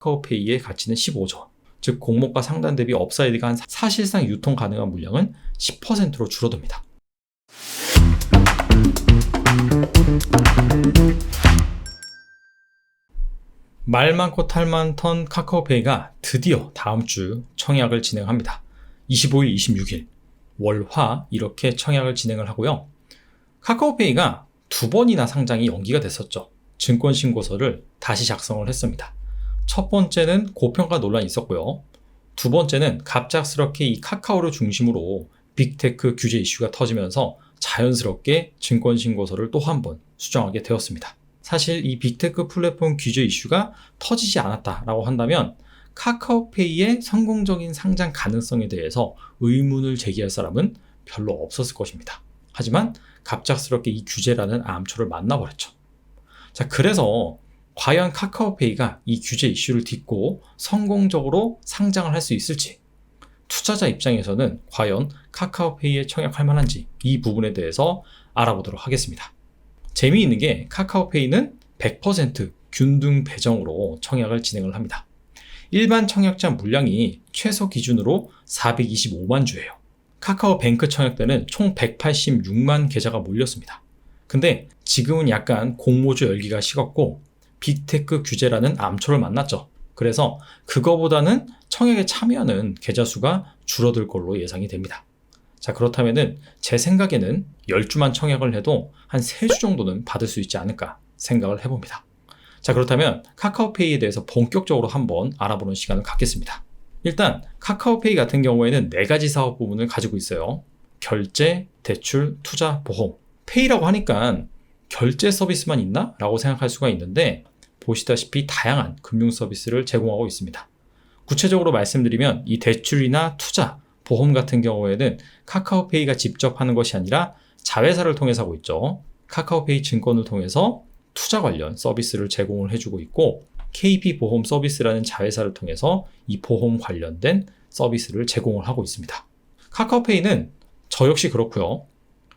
카카오페이의 가치는 15조 원. 즉 공모가 상단 대비 업사이드가 한 사실상 유통 가능한 물량은 10%로 줄어듭니다. 말 많고 탈 많던 카카오페이가 드디어 다음 주 청약을 진행합니다. 25일, 26일, 월, 화 이렇게 청약을 진행을 하고요. 카카오페이가 2번이나 상장이 연기가 됐었죠. 증권신고서를 다시 작성을 했습니다. 첫 번째는 고평가 논란이 있었고요. 두 번째는 갑작스럽게 이 카카오를 중심으로 빅테크 규제 이슈가 터지면서 자연스럽게 증권신고서를 또 한 번 수정하게 되었습니다. 사실 이 빅테크 플랫폼 규제 이슈가 터지지 않았다라고 한다면 카카오페이의 성공적인 상장 가능성에 대해서 의문을 제기할 사람은 별로 없었을 것입니다. 하지만 갑작스럽게 이 규제라는 암초를 만나버렸죠. 자, 그래서 과연 카카오페이가 이 규제 이슈를 딛고 성공적으로 상장을 할 수 있을지, 투자자 입장에서는 과연 카카오페이에 청약할 만한지 이 부분에 대해서 알아보도록 하겠습니다. 재미있는 게 카카오페이는 100% 균등 배정으로 청약을 진행을 합니다. 일반 청약자 물량이 최소 기준으로 425만 주예요. 카카오뱅크 청약 때는 총 186만 계좌가 몰렸습니다. 근데 지금은 약간 공모주 열기가 식었고 빅테크 규제라는 암초를 만났죠. 그래서 그거보다는 청약에 참여하는 계좌 수가 줄어들 걸로 예상이 됩니다. 자, 그렇다면은 제 생각에는 10주만 청약을 해도 한 3주 정도는 받을 수 있지 않을까 생각을 해봅니다. 자, 그렇다면 카카오페이에 대해서 본격적으로 한번 알아보는 시간을 갖겠습니다. 일단 카카오페이 같은 경우에는 4가지 사업 부문을 가지고 있어요. 결제, 대출, 투자, 보험. 페이라고 하니까 결제 서비스만 있나? 라고 생각할 수가 있는데 보시다시피 다양한 금융 서비스를 제공하고 있습니다. 구체적으로 말씀드리면 이 대출이나 투자, 보험 같은 경우에는 카카오페이가 직접 하는 것이 아니라 자회사를 통해서 하고 있죠. 카카오페이 증권을 통해서 투자 관련 서비스를 제공을 해주고 있고 KB보험 서비스라는 자회사를 통해서 이 보험 관련된 서비스를 제공을 하고 있습니다. 카카오페이는 저 역시 그렇고요.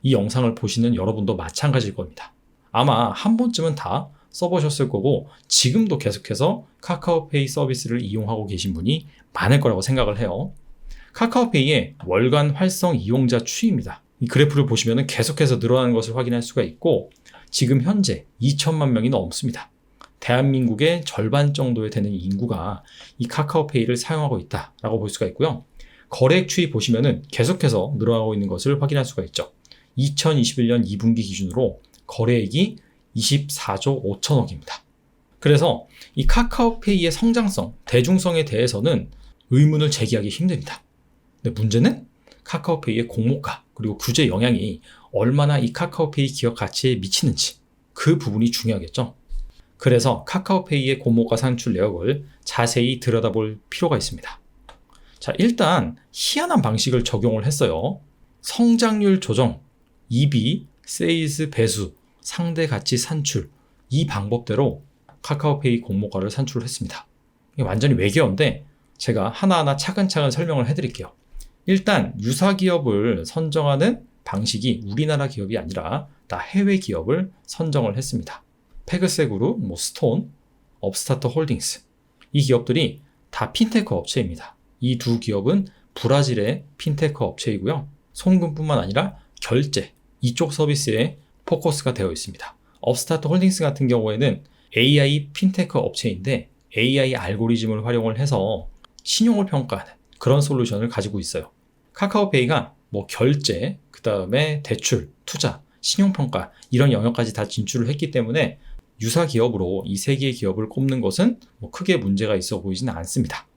이 영상을 보시는 여러분도 마찬가지일 겁니다. 아마 한 번쯤은 다 써보셨을 거고 지금도 계속해서 카카오페이 서비스를 이용하고 계신 분이 많을 거라고 생각을 해요. 카카오페이의 월간 활성 이용자 추이입니다. 이 그래프를 보시면 계속해서 늘어나는 것을 확인할 수가 있고 지금 현재 2천만 명이 넘습니다. 대한민국의 절반 정도에 되는 인구가 이 카카오페이를 사용하고 있다라고 볼 수가 있고요. 거래액 추이 보시면 계속해서 늘어나고 있는 것을 확인할 수가 있죠. 2021년 2분기 기준으로 거래액이 24조 5천억입니다. 그래서 이 카카오페이의 성장성, 대중성에 대해서는 의문을 제기하기 힘듭니다. 근데 문제는 카카오페이의 공모가 그리고 규제 영향이 얼마나 이 카카오페이 기업 가치에 미치는지 그 부분이 중요하겠죠. 그래서 카카오페이의 공모가 산출 내역을 자세히 들여다볼 필요가 있습니다. 자, 일단 희한한 방식을 적용을 했어요. 성장률 조정, EB, 세일즈 배수, 상대 가치 산출 이 방법대로 카카오페이 공모가를 산출을 했습니다. 이게 완전히 외계어인데 제가 하나하나 차근차근 설명을 해드릴게요. 일단 유사 기업을 선정하는 방식이 우리나라 기업이 아니라 다 해외 기업을 선정을 했습니다. 페그세그룹, 스톤, 업스타트 홀딩스 이 기업들이 다 핀테크 업체입니다. 이 두 기업은 브라질의 핀테크 업체이고요. 송금뿐만 아니라 결제 이쪽 서비스에 포커스가 되어 있습니다. 업스타트 홀딩스 같은 경우에는 AI 핀테크 업체인데 AI 알고리즘을 활용을 해서 신용을 평가하는 그런 솔루션을 가지고 있어요. 카카오페이가 결제, 그 다음에 대출, 투자, 신용평가 이런 영역까지 다 진출을 했기 때문에 유사 기업으로 이 3개의 기업을 꼽는 것은 크게 문제가 있어 보이지는 않습니다.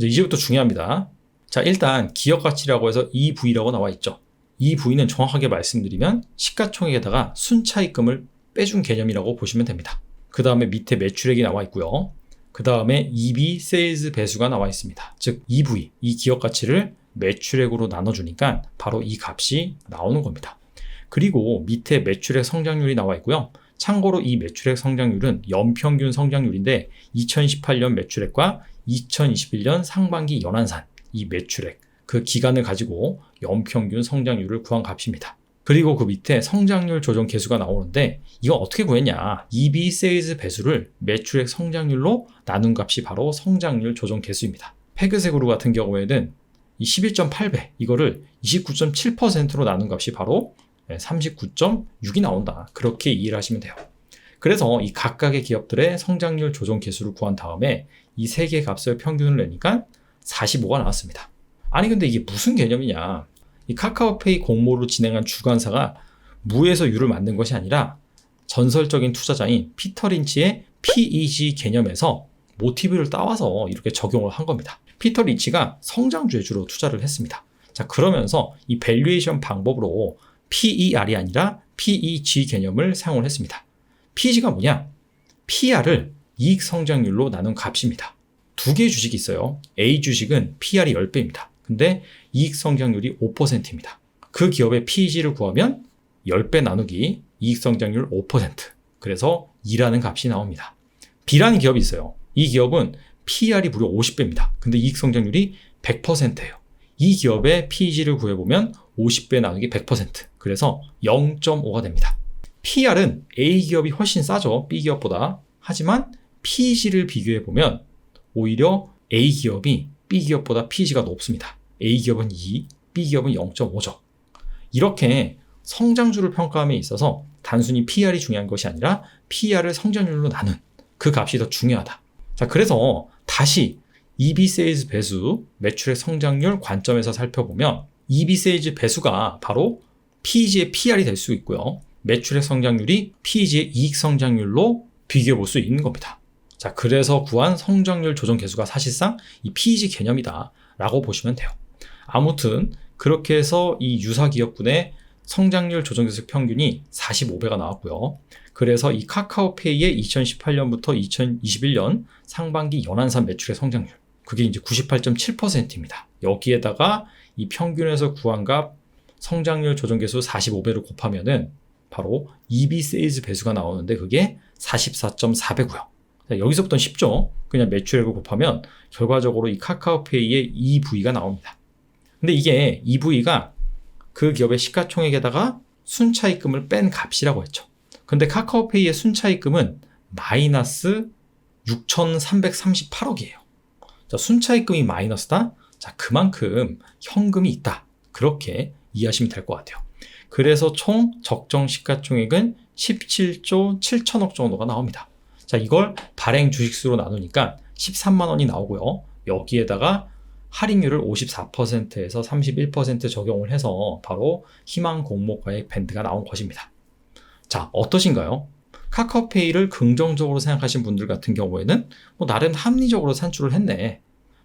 이제부터 중요합니다. 자, 일단 기업 가치라고 해서 EV라고 나와 있죠. EV는 정확하게 말씀드리면 시가총액에다가 순차익금을 빼준 개념이라고 보시면 됩니다. 그 다음에 밑에 매출액이 나와 있고요. 그 다음에 EB 세일즈 배수가 나와 있습니다. 즉 EV, 이 기업 가치를 매출액으로 나눠주니까 바로 이 값이 나오는 겁니다. 그리고 밑에 매출액 성장률이 나와 있고요. 참고로 이 매출액 성장률은 연평균 성장률인데 2018년 매출액과 2021년 상반기 연한산 이 매출액 그 기간을 가지고 연평균 성장률을 구한 값입니다. 그리고 그 밑에 성장률 조정 계수가 나오는데 이거 어떻게 구했냐? EB 세일즈 배수를 매출액 성장률로 나눈 값이 바로 성장률 조정 계수입니다. 페그세그룹 같은 경우에는 이 11.8배 이거를 29.7%로 나눈 값이 바로 39.6이 나온다. 그렇게 이해를 하시면 돼요. 그래서 이 각각의 기업들의 성장률 조정 계수를 구한 다음에 이 세 개의 값을 평균을 내니까 45가 나왔습니다. 아니 근데 이게 무슨 개념이냐? 이 카카오페이 공모를 진행한 주관사가 무에서 유를 만든 것이 아니라 전설적인 투자자인 피터 린치의 PEG 개념에서 모티브를 따와서 이렇게 적용을 한 겁니다. 피터 린치가 성장주에 주로 투자를 했습니다. 자, 그러면서 이 밸류에이션 방법으로 PER이 아니라 PEG 개념을 사용을 했습니다. PEG가 뭐냐? PR을 이익 성장률로 나눈 값입니다. 두 개의 주식이 있어요. A 주식은 PR이 10배입니다. 근데 이익 성장률이 5%입니다. 그 기업의 PEG를 구하면 10배 나누기 이익 성장률 5%. 그래서 2라는 값이 나옵니다. B라는 기업이 있어요. 이 기업은 PER이 무려 50배입니다. 근데 이익 성장률이 100%예요. 이 기업의 PEG를 구해보면 50배 나누기 100%. 그래서 0.5가 됩니다. PER은 A 기업이 훨씬 싸죠. B 기업보다. 하지만 PEG를 비교해보면 오히려 A 기업이 B 기업보다 PEG가 높습니다. A 기업은 2, B 기업은 0.5죠. 이렇게 성장주를 평가함에 있어서 단순히 PER이 중요한 것이 아니라 PER을 성장률로 나눈 그 값이 더 중요하다. 자, 그래서 다시 EB 세일즈 배수, 매출의 성장률 관점에서 살펴보면 EB 세일즈 배수가 바로 PEG의 PR이 될 수 있고요. 매출의 성장률이 PEG의 이익 성장률로 비교해 볼 수 있는 겁니다. 자, 그래서 구한 성장률 조정 계수가 사실상 이 PEG 개념이다 라고 보시면 돼요. 아무튼 그렇게 해서 이 유사 기업군의 성장률 조정 계수 평균이 45배가 나왔고요. 그래서 이 카카오페이의 2018년부터 2021년 상반기 연한산 매출의 성장률, 그게 이제 98.7%입니다. 여기에다가 이 평균에서 구한 값 성장률 조정 계수 45배를 곱하면은 바로 EB 세일즈 배수가 나오는데 그게 44.4배고요. 여기서부터는 쉽죠. 그냥 매출액을 곱하면 결과적으로 이 카카오페이의 EV가 나옵니다. 근데 이게 EV가 그 기업의 시가총액에다가 순차입금을 뺀 값이라고 했죠. 근데 카카오페이의 순차입금은 마이너스 6,338억이에요. 자, 순차입금이 마이너스다? 자, 그만큼 현금이 있다. 그렇게 이해하시면 될 것 같아요. 그래서 총 적정 시가총액은 17조 7천억 정도가 나옵니다. 자, 이걸 발행 주식수로 나누니까 13만 원이 나오고요. 여기에다가 할인율을 54%에서 31% 적용을 해서 바로 희망 공모가액 밴드가 나온 것입니다. 자, 어떠신가요? 카카오페이를 긍정적으로 생각하신 분들 같은 경우에는 나름 합리적으로 산출을 했네.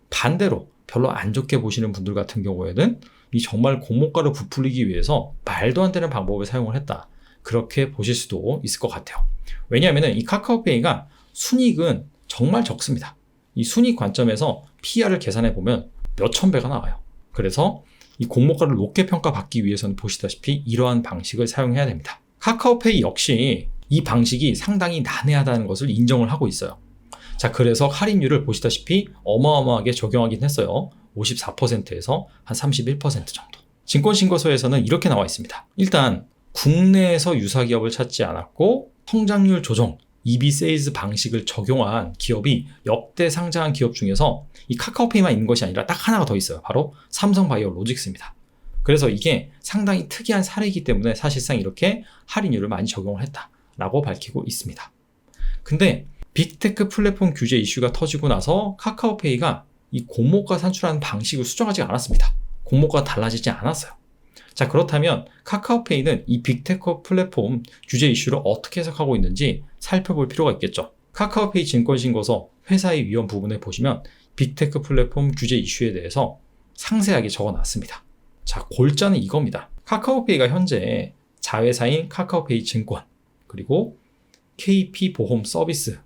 반대로 별로 안 좋게 보시는 분들 같은 경우에는 이 정말 공모가를 부풀리기 위해서 말도 안 되는 방법을 사용을 했다. 그렇게 보실 수도 있을 것 같아요. 왜냐하면 이 카카오페이가 순이익은 정말 적습니다. 이 순이익 관점에서 PR을 계산해 보면 몇천 배가 나와요. 그래서 이 공모가를 높게 평가받기 위해서는 보시다시피 이러한 방식을 사용해야 됩니다. 카카오페이 역시 이 방식이 상당히 난해하다는 것을 인정을 하고 있어요. 자, 그래서 할인율을 보시다시피 어마어마하게 적용하긴 했어요. 54%에서 한 31% 정도. 증권신고서에서는 이렇게 나와 있습니다. 일단 국내에서 유사 기업을 찾지 않았고 성장률 조정, EB 세일즈 방식을 적용한 기업이 역대 상장한 기업 중에서 이 카카오페이만 있는 것이 아니라 딱 하나가 더 있어요. 바로 삼성바이오로직스입니다. 그래서 이게 상당히 특이한 사례이기 때문에 사실상 이렇게 할인율을 많이 적용을 했다라고 밝히고 있습니다. 근데 빅테크 플랫폼 규제 이슈가 터지고 나서 카카오페이가 이 공모가 산출하는 방식을 수정하지 않았습니다. 공모가 달라지지 않았어요. 자, 그렇다면 카카오페이는 이 빅테크 플랫폼 규제 이슈를 어떻게 해석하고 있는지 살펴볼 필요가 있겠죠. 카카오페이 증권신고서 회사의 위험 부분에 보시면 빅테크 플랫폼 규제 이슈에 대해서 상세하게 적어놨습니다. 자, 골자는 이겁니다. 카카오페이가 현재 자회사인 카카오페이 증권 그리고 KP보험 서비스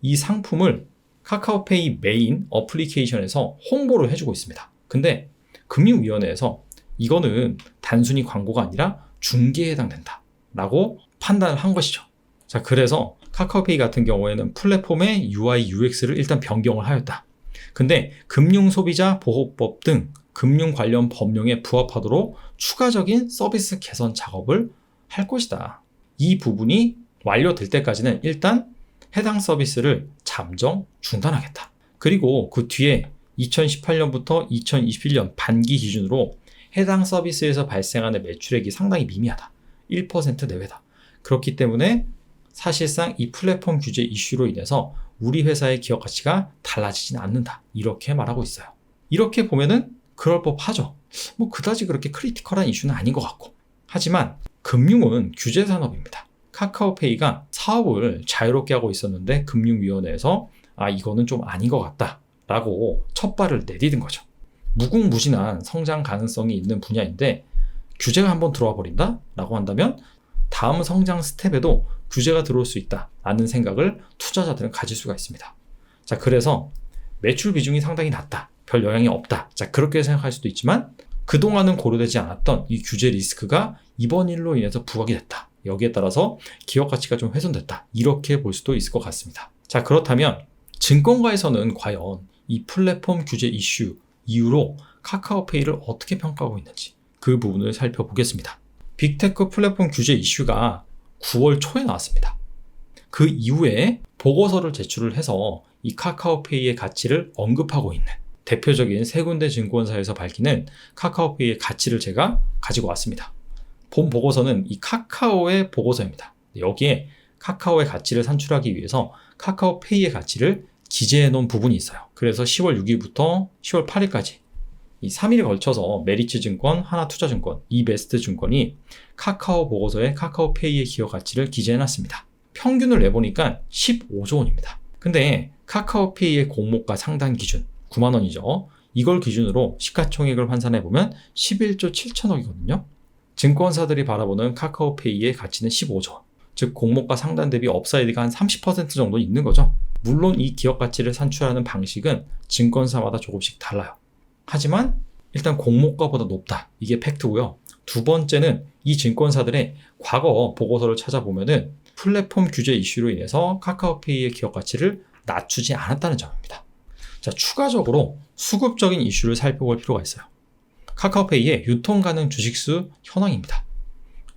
이 상품을 카카오페이 메인 어플리케이션에서 홍보를 해주고 있습니다. 근데 금융위원회에서 이거는 단순히 광고가 아니라 중개에 해당된다 라고 판단을 한 것이죠. 자, 그래서 카카오페이 같은 경우에는 플랫폼의 UI, UX를 일단 변경을 하였다. 근데 금융소비자보호법 등 금융 관련 법령에 부합하도록 추가적인 서비스 개선 작업을 할 것이다. 이 부분이 완료될 때까지는 일단 해당 서비스를 잠정 중단하겠다. 그리고 그 뒤에 2018년부터 2021년 반기 기준으로 해당 서비스에서 발생하는 매출액이 상당히 미미하다. 1% 내외다. 그렇기 때문에 사실상 이 플랫폼 규제 이슈로 인해서 우리 회사의 기업 가치가 달라지진 않는다. 이렇게 말하고 있어요. 이렇게 보면은 그럴 법하죠. 뭐 그다지 그렇게 크리티컬한 이슈는 아닌 것 같고. 하지만 금융은 규제 산업입니다. 카카오페이가 사업을 자유롭게 하고 있었는데 금융위원회에서 이거는 좀 아닌 것 같다 라고 첫 발을 내디딘 거죠. 무궁무진한 성장 가능성이 있는 분야인데 규제가 한번 들어와 버린다 라고 한다면 다음 성장 스텝에도 규제가 들어올 수 있다 라는 생각을 투자자들은 가질 수가 있습니다. 자, 그래서 매출 비중이 상당히 낮다, 별 영향이 없다, 자 그렇게 생각할 수도 있지만 그동안은 고려되지 않았던 이 규제 리스크가 이번 일로 인해서 부각이 됐다, 여기에 따라서 기업 가치가 좀 훼손됐다, 이렇게 볼 수도 있을 것 같습니다. 자, 그렇다면 증권가에서는 과연 이 플랫폼 규제 이슈 이후로 카카오페이를 어떻게 평가하고 있는지 그 부분을 살펴보겠습니다. 빅테크 플랫폼 규제 이슈가 9월 초에 나왔습니다. 그 이후에 보고서를 제출을 해서 이 카카오페이의 가치를 언급하고 있는 대표적인 세 군데 증권사에서 밝히는 카카오페이의 가치를 제가 가지고 왔습니다. 본 보고서는 이 카카오의 보고서입니다. 여기에 카카오의 가치를 산출하기 위해서 카카오페이의 가치를 기재해 놓은 부분이 있어요. 그래서 10월 6일부터 10월 8일까지 이 3일에 걸쳐서 메리츠증권, 하나투자증권, 이베스트증권이 카카오 보고서에 카카오페이의 기업 가치를 기재해 놨습니다. 평균을 내보니까 15조 원입니다. 근데 카카오페이의 공모가 상단 기준 9만 원이죠. 이걸 기준으로 시가총액을 환산해보면 11조 7천억이거든요. 증권사들이 바라보는 카카오페이의 가치는 15조 원. 즉 공모가 상단 대비 업사이드가 한 30% 정도 있는 거죠. 물론 이 기업 가치를 산출하는 방식은 증권사마다 조금씩 달라요. 하지만 일단 공모가보다 높다. 이게 팩트고요. 두 번째는 이 증권사들의 과거 보고서를 찾아보면은 플랫폼 규제 이슈로 인해서 카카오페이의 기업 가치를 낮추지 않았다는 점입니다. 자, 추가적으로 수급적인 이슈를 살펴볼 필요가 있어요. 카카오페이의 유통 가능 주식수 현황입니다.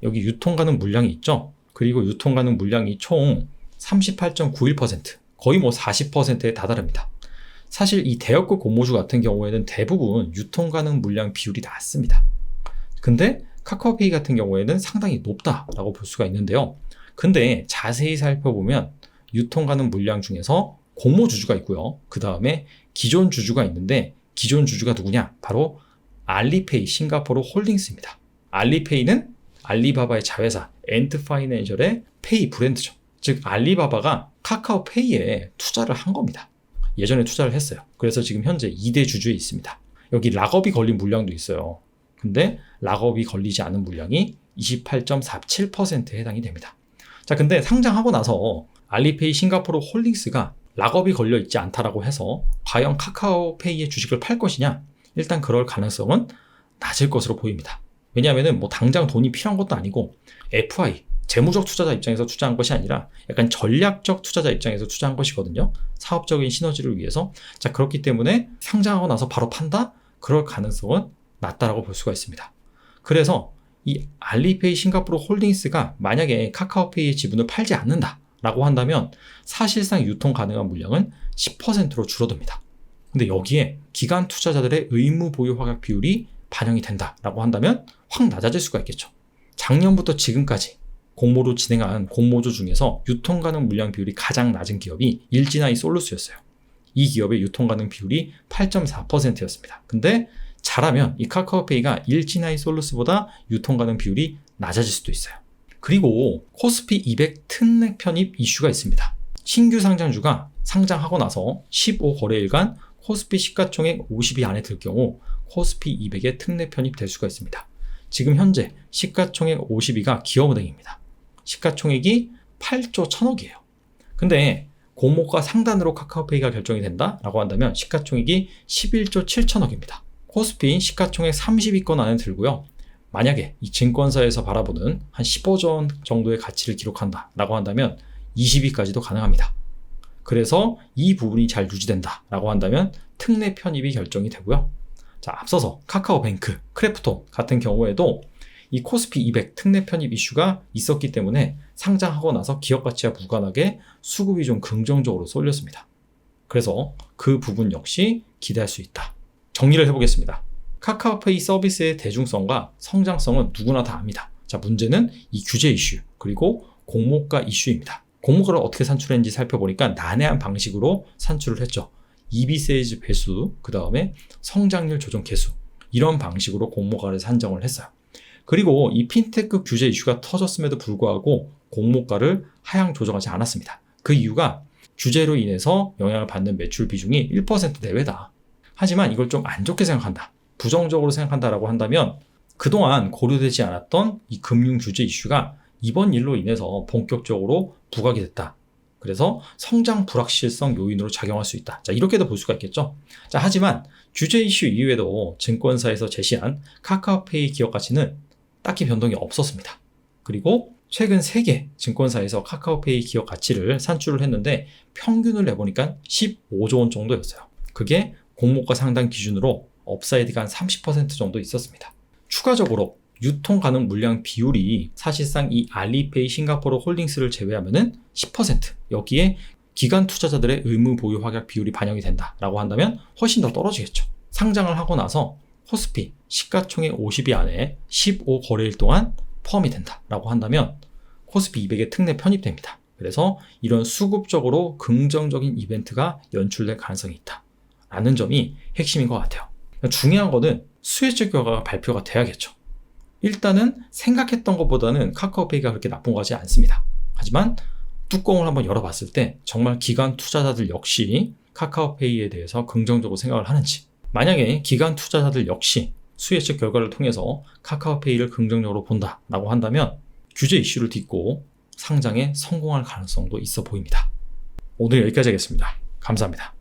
여기 유통 가능 물량이 있죠. 그리고 유통 가능 물량이 총 38.91%, 거의 뭐 40%에 다다릅니다. 사실 이 대여급 공모주 같은 경우에는 대부분 유통 가능 물량 비율이 낮습니다. 근데 카카오페이 같은 경우에는 상당히 높다라고 볼 수가 있는데요. 근데 자세히 살펴보면 유통 가능 물량 중에서 공모 주주가 있고요. 그 다음에 기존 주주가 있는데 기존 주주가 누구냐? 바로 알리페이 싱가포르 홀딩스입니다. 알리페이는 알리바바의 자회사 엔트파이낸셜의 페이 브랜드죠. 즉 알리바바가 카카오페이에 투자를 한 겁니다. 예전에 투자를 했어요. 그래서 지금 현재 2대 주주에 있습니다. 여기 락업이 걸린 물량도 있어요. 근데 락업이 걸리지 않은 물량이 28.47%에 해당이 됩니다. 자, 근데 상장하고 나서 알리페이 싱가포르 홀딩스가 락업이 걸려 있지 않다라고 해서 과연 카카오페이의 주식을 팔 것이냐? 일단 그럴 가능성은 낮을 것으로 보입니다. 왜냐하면 뭐 당장 돈이 필요한 것도 아니고 FI, 재무적 투자자 입장에서 투자한 것이 아니라 약간 전략적 투자자 입장에서 투자한 것이거든요. 사업적인 시너지를 위해서. 자, 그렇기 때문에 상장하고 나서 바로 판다? 그럴 가능성은 낮다라고 볼 수가 있습니다. 그래서 이 알리페이 싱가포르 홀딩스가 만약에 카카오페이의 지분을 팔지 않는다라고 한다면 사실상 유통 가능한 물량은 10%로 줄어듭니다. 근데 여기에 기관 투자자들의 의무 보유 허락 비율이 반영이 된다라고 한다면 확 낮아질 수가 있겠죠. 작년부터 지금까지 공모로 진행한 공모주 중에서 유통 가능 물량 비율이 가장 낮은 기업이 일진아이 솔루스였어요. 이 기업의 유통 가능 비율이 8.4%였습니다. 근데 잘하면 이 카카오페이가 일진아이 솔루스보다 유통 가능 비율이 낮아질 수도 있어요. 그리고 코스피 200 특례 편입 이슈가 있습니다. 신규 상장주가 상장하고 나서 15거래일간 코스피 시가총액 50위 안에 들 경우 코스피 200에 특례 편입될 수가 있습니다. 지금 현재 시가총액 50위가 기업은행입니다. 시가총액이 8조 1000억이에요. 근데 공모가 상단으로 카카오페이가 결정이 된다라고 한다면 시가총액이 11조 7천억입니다. 코스피 시가총액 30위권 안에 들고요. 만약에 이 증권사에서 바라보는 한 15조 원 정도의 가치를 기록한다라고 한다면 20위까지도 가능합니다. 그래서 이 부분이 잘 유지된다라고 한다면 특례 편입이 결정이 되고요. 자, 앞서서 카카오뱅크, 크래프톤 같은 경우에도 이 코스피 200 특례 편입 이슈가 있었기 때문에 상장하고 나서 기업 가치와 무관하게 수급이 좀 긍정적으로 쏠렸습니다. 그래서 그 부분 역시 기대할 수 있다. 정리를 해보겠습니다. 카카오페이 서비스의 대중성과 성장성은 누구나 다 압니다. 자, 문제는 이 규제 이슈, 그리고 공모가 이슈입니다. 공모가를 어떻게 산출했는지 살펴보니까 난해한 방식으로 산출을 했죠. EB 세일즈 배수, 그 다음에 성장률 조정 개수, 이런 방식으로 공모가를 산정을 했어요. 그리고 이 핀테크 규제 이슈가 터졌음에도 불구하고 공모가를 하향 조정하지 않았습니다. 그 이유가 규제로 인해서 영향을 받는 매출 비중이 1% 내외다. 하지만 이걸 좀 안 좋게 생각한다, 부정적으로 생각한다라고 한다면 그동안 고려되지 않았던 이 금융 규제 이슈가 이번 일로 인해서 본격적으로 부각이 됐다. 그래서 성장 불확실성 요인으로 작용할 수 있다. 자, 이렇게도 볼 수가 있겠죠. 자, 하지만 규제 이슈 이후에도 증권사에서 제시한 카카오페이 기업 가치는 딱히 변동이 없었습니다. 그리고 최근 3개 증권사에서 카카오페이 기업 가치를 산출을 했는데 평균을 내보니까 15조 원 정도였어요. 그게 공모가 상당 기준으로 업사이드가 한 30% 정도 있었습니다. 추가적으로 유통 가능 물량 비율이 사실상 이 알리페이 싱가포르 홀딩스를 제외하면은 10%, 여기에 기관 투자자들의 의무 보유 확약 비율이 반영이 된다라고 한다면 훨씬 더 떨어지겠죠. 상장을 하고 나서 코스피 시가총액 50위 안에 15거래일 동안 포함이 된다라고 한다면 코스피 200에 특례 편입됩니다. 그래서 이런 수급적으로 긍정적인 이벤트가 연출될 가능성이 있다 라는 점이 핵심인 것 같아요. 중요한 거는 수혜적 결과가 발표가 돼야겠죠. 일단은 생각했던 것보다는 카카오페이가 그렇게 나쁜 거 같지 않습니다. 하지만 뚜껑을 한번 열어봤을 때 정말 기관 투자자들 역시 카카오페이에 대해서 긍정적으로 생각을 하는지, 만약에 기관 투자자들 역시 수혜적 결과를 통해서 카카오페이를 긍정적으로 본다라고 한다면 규제 이슈를 딛고 상장에 성공할 가능성도 있어 보입니다. 오늘 여기까지 하겠습니다. 감사합니다.